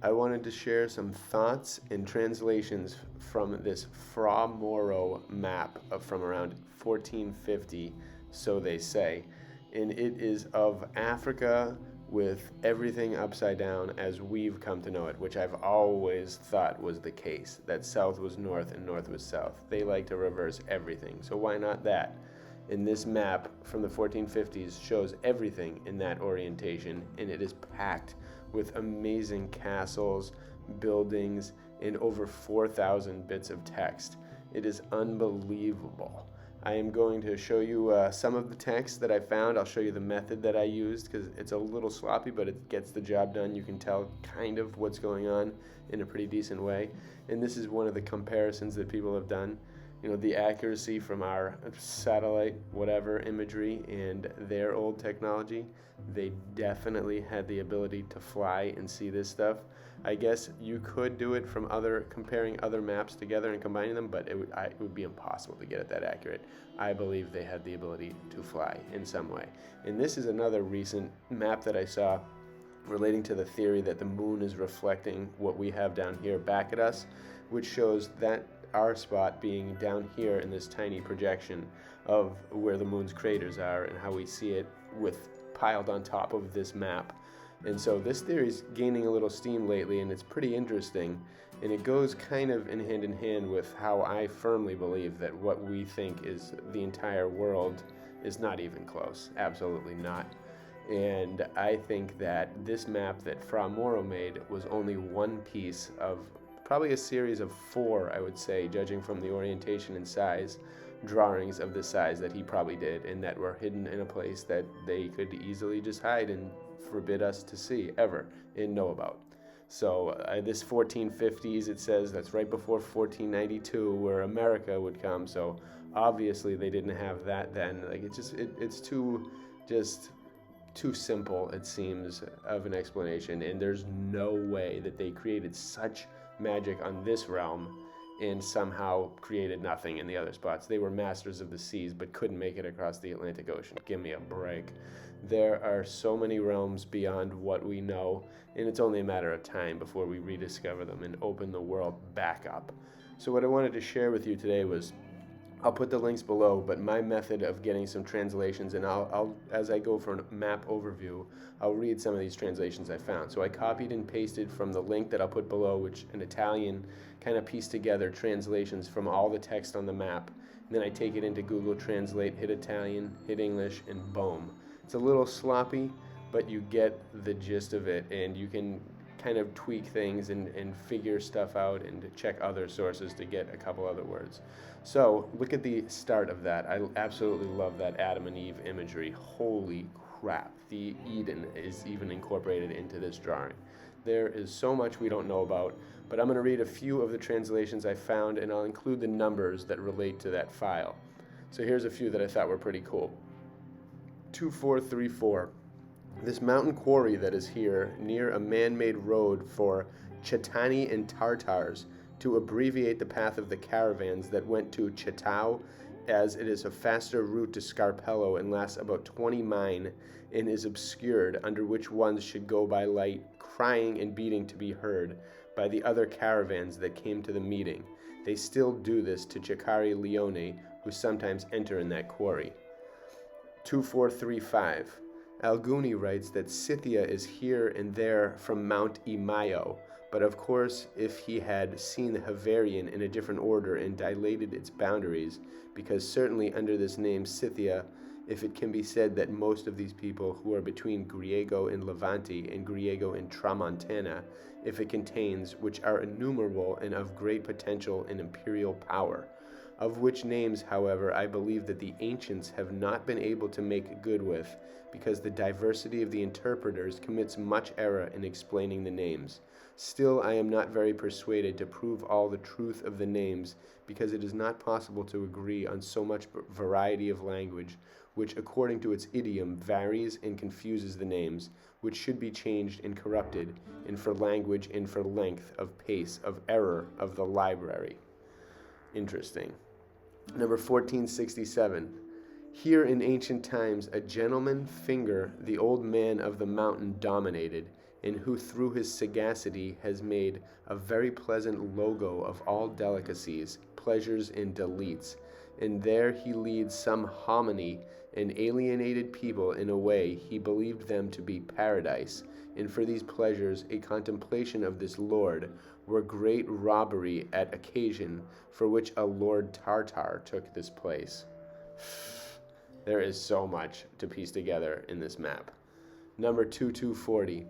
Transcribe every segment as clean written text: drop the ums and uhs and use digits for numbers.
I wanted to share some thoughts and translations from this Fra Mauro map from around 1450, so they say. And it is of Africa with everything upside down as we've come to know it, which I've always thought was the case, that south was north and north was south. They like to reverse everything, so why not that? And this map from the 1450s shows everything in that orientation, and it is packed with amazing castles, buildings, and over 4,000 bits of text. It is unbelievable. I am going to show you some of the text that I found. I'll show you the method that I used because it's a little sloppy, but it gets the job done. You can tell kind of what's going on in a pretty decent way. And this is one of the comparisons that people have done. You know, the accuracy from our satellite, whatever, imagery and their old technology. They definitely had the ability to fly and see this stuff. I guess you could do it from comparing other maps together and combining them, but it would be impossible to get it that accurate. I believe they had the ability to fly in some way. And this is another recent map that I saw relating to the theory that the moon is reflecting what we have down here back at us, which shows that our spot being down here in this tiny projection of where the moon's craters are and how we see it piled on top of this map. And so this theory is gaining a little steam lately, and it's pretty interesting, and it goes kind of in hand with how I firmly believe that what we think is the entire world is not even close. Absolutely not. And I think that this map that Fra Mauro made was only one piece of probably a series of 4, I would say, judging from the orientation and size, drawings of the size that he probably did and that were hidden in a place that they could easily just hide and forbid us to see ever and know about. So this 1450s, it says that's right before 1492 where America would come. So obviously they didn't have that then. Like it's too simple, it seems, of an explanation, and there's no way that they created such magic on this realm and somehow created nothing in the other spots. They were masters of the seas but couldn't make it across the Atlantic Ocean. Give me a break. There are so many realms beyond what we know, and it's only a matter of time before we rediscover them and open the world back up. So what I wanted to share with you today was, I'll put the links below, but my method of getting some translations, and I'll as I go for a map overview, I'll read some of these translations I found. So I copied and pasted from the link that I'll put below, which an Italian kind of pieced together translations from all the text on the map. And then I take it into Google Translate, hit Italian, hit English, and boom. It's a little sloppy, but you get the gist of it, and you can kind of tweak things and figure stuff out and check other sources to get a couple other words. So look at the start of that. I absolutely love that Adam and Eve imagery. Holy crap, the Eden is even incorporated into this drawing. There is so much we don't know about, but I'm going to read a few of the translations I found, and I'll include the numbers that relate to that file. So here's a few that I thought were pretty cool. 2434. This mountain quarry that is here near a man-made road for Chetani and Tartars to abbreviate the path of the caravans that went to Chetau, as it is a faster route to Scarpello and lasts about 20 mine and is obscured, under which ones should go by light, crying and beating to be heard by the other caravans that came to the meeting. They still do this to Cecari Leone, who sometimes enter in that quarry. 2435. Alguni writes that Scythia is here and there from Mount Imayo, but of course if he had seen the Havarian in a different order and dilated its boundaries, because certainly under this name Scythia, if it can be said that most of these people who are between Griego and Levante and Griego and Tramontana, if it contains, which are innumerable and of great potential and imperial power, of which names, however, I believe that the ancients have not been able to make good with, because the diversity of the interpreters commits much error in explaining the names. Still, I am not very persuaded to prove all the truth of the names, because it is not possible to agree on so much variety of language, which according to its idiom varies and confuses the names, which should be changed and corrupted, and for language and for length of pace of error of the library. Interesting. Number 1467. Here in ancient times a gentleman finger the old man of the mountain dominated, and who through his sagacity has made a very pleasant logo of all delicacies, pleasures, and delights. And there he leads some hominy and alienated people in a way he believed them to be paradise, and for these pleasures a contemplation of this Lord were great robbery at occasion, for which a Lord Tartar took this place. There is so much to piece together in this map. Number 2240.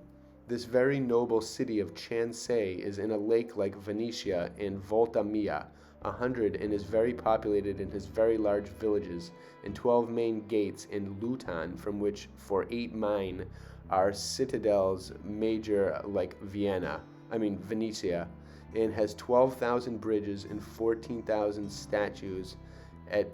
This very noble city of Chansei is in a lake like Venetia and Volta Mia, 100, and is very populated and has very large villages, and 12 main gates in Lutan, from which for 8 mine are citadels major like Venetia, and has 12,000 bridges and 14,000 statues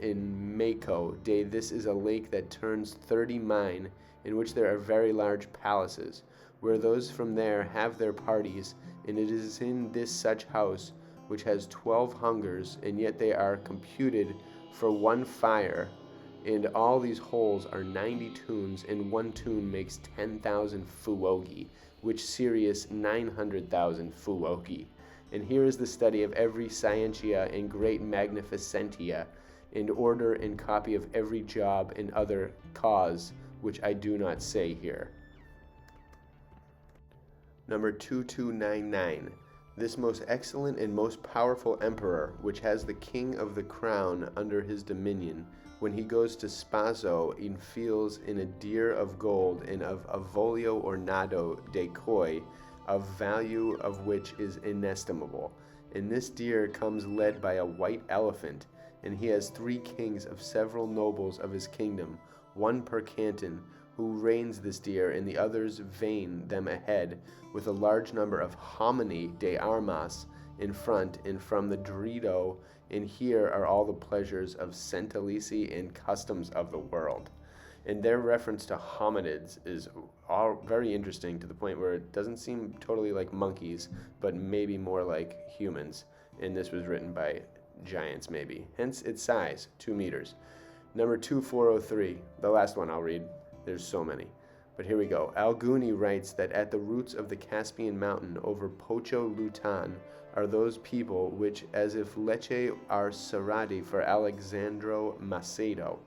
in Mako. This is a lake that turns 30 mine, in which there are very large palaces, where those from there have their parties, and it is in this such house, which has 12 hungers, and yet they are computed for one fire, and all these holes are 90 tunes, and one tune makes 10,000 fuogi, which serious 900,000 fuogi. And here is the study of every scientia and great magnificentia, and order and copy of every job and other cause, which I do not say here. Number 2299. This most excellent and most powerful emperor, which has the king of the crown under his dominion, when he goes to Spaso, and feels in a deer of gold and of avolio ornado de koi, of value of which is inestimable. And this deer comes led by a white elephant, and he has 3 kings of several nobles of his kingdom, one per canton, who reigns this deer, and the others vein them ahead, with a large number of homini de armas in front, and from the Dorito, and here are all the pleasures of Centelisi and customs of the world. And their reference to hominids is all very interesting, to the point where it doesn't seem totally like monkeys, but maybe more like humans. And this was written by giants, maybe. Hence its size, 2 meters. Number 2403, the last one I'll read. There's so many. But here we go. Alguni writes that at the roots of the Caspian mountain over Pocho Lutan are those people which, as if Lecce are Sarati for Alexandro Macedo.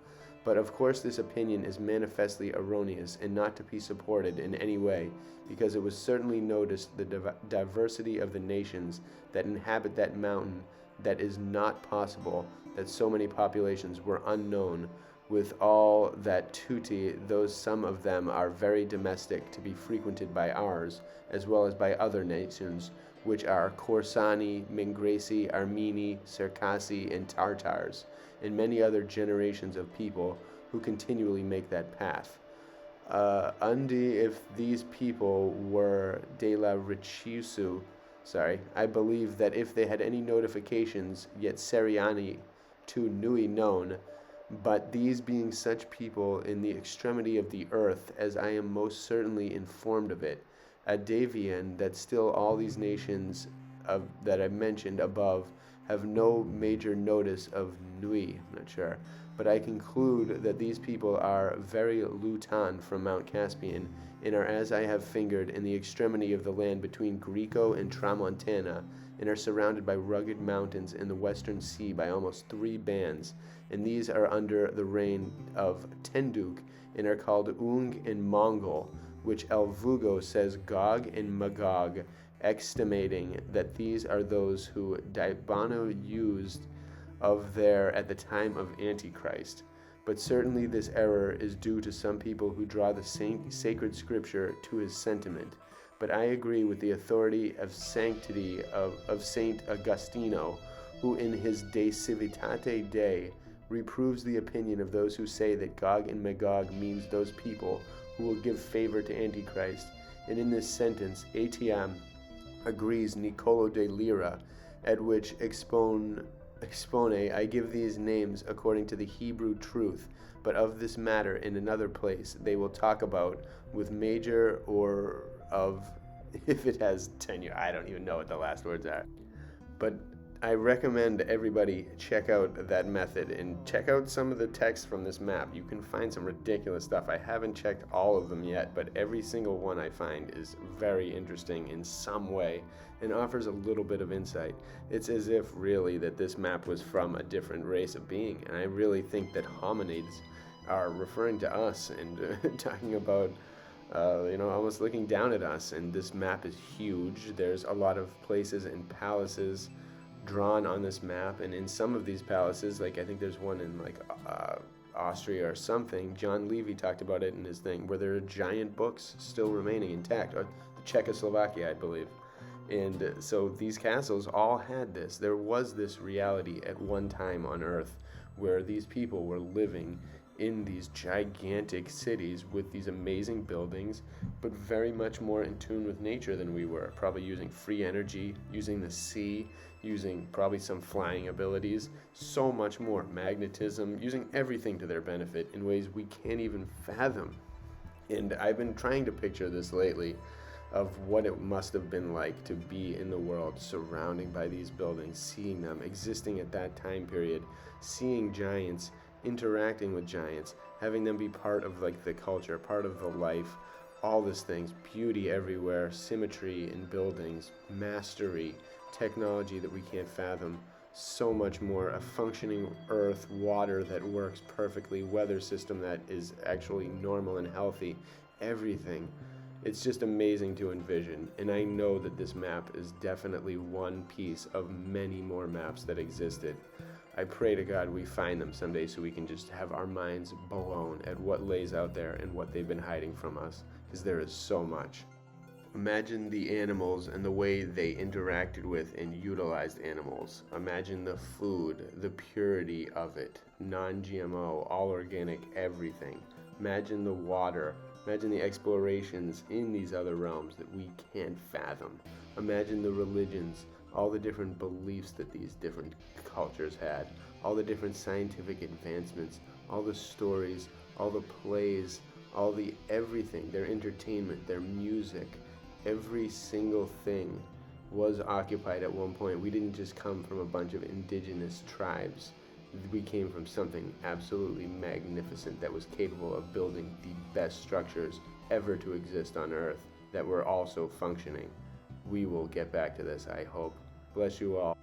But of course this opinion is manifestly erroneous and not to be supported in any way, because it was certainly noticed the diversity of the nations that inhabit that mountain, that is not possible that so many populations were unknown, with all that tutti, though some of them are very domestic, to be frequented by ours, as well as by other nations, which are Corsani, Mingresi, Armeni, Circassi, and Tartars, and many other generations of people who continually make that path. Undi, if these people were de la Ricciusu, I believe that if they had any notifications, yet Seriani to Nui known, but these being such people in the extremity of the earth, as I am most certainly informed of it, a Davian, that still all these nations that I mentioned above have no major notice of Nui, I'm not sure, but I conclude that these people are very Lutan from Mount Caspian, and are as I have fingered in the extremity of the land between Greco and Tramontana, and are surrounded by rugged mountains in the western sea by almost 3 bands, and these are under the reign of Tenduk, and are called Ung and Mongol, which Elvugo says Gog and Magog, estimating that these are those who Daibano used of there at the time of Antichrist. But certainly this error is due to some people who draw the sacred scripture to his sentiment. But I agree with the authority of sanctity of Saint Agostino, who in his De Civitate Dei reproves the opinion of those who say that Gog and Magog means those people who will give favor to Antichrist. And in this sentence, Etiam agrees Niccolo de Lyra, at which expone I give these names according to the Hebrew truth, but of this matter in another place they will talk about with major or of, if it has tenure, I don't even know what the last words are. But I recommend everybody check out that method and check out some of the text from this map. You can find some ridiculous stuff. I haven't checked all of them yet, but every single one I find is very interesting in some way and offers a little bit of insight. It's as if really that this map was from a different race of being, and I really think that hominids are referring to us and talking about almost looking down at us. And this map is huge. There's a lot of places and palaces drawn on this map, and in some of these palaces, like I think there's one in like Austria or something. John Levy talked about it in his thing, where there are giant books still remaining intact, or Czechoslovakia, I believe. And so these castles all had this. There was this reality at one time on Earth where these people were living in these gigantic cities with these amazing buildings, but very much more in tune with nature than we were, probably using free energy, using the sea, using probably some flying abilities, so much more, magnetism, using everything to their benefit in ways we can't even fathom. And I've been trying to picture this lately, of what it must have been like to be in the world surrounded by these buildings, seeing them existing at that time period, seeing giants, interacting with giants, having them be part of like the culture, part of the life, all these things, beauty everywhere, symmetry in buildings, mastery, technology that we can't fathom, so much more, a functioning earth, water that works perfectly, weather system that is actually normal and healthy, everything. It's just amazing to envision, and I know that this map is definitely one piece of many more maps that existed. I pray to God we find them someday so we can just have our minds blown at what lays out there and what they've been hiding from us, because there is so much. Imagine the animals and the way they interacted with and utilized animals. Imagine the food, the purity of it, non-GMO, all organic, everything. Imagine the water. Imagine the explorations in these other realms that we can't fathom. Imagine the religions, all the different beliefs that these different cultures had, all the different scientific advancements, all the stories, all the plays, all the everything, their entertainment, their music, every single thing was occupied at one point. We didn't just come from a bunch of indigenous tribes. We came from something absolutely magnificent that was capable of building the best structures ever to exist on Earth that were also functioning. We will get back to this, I hope. Bless you all.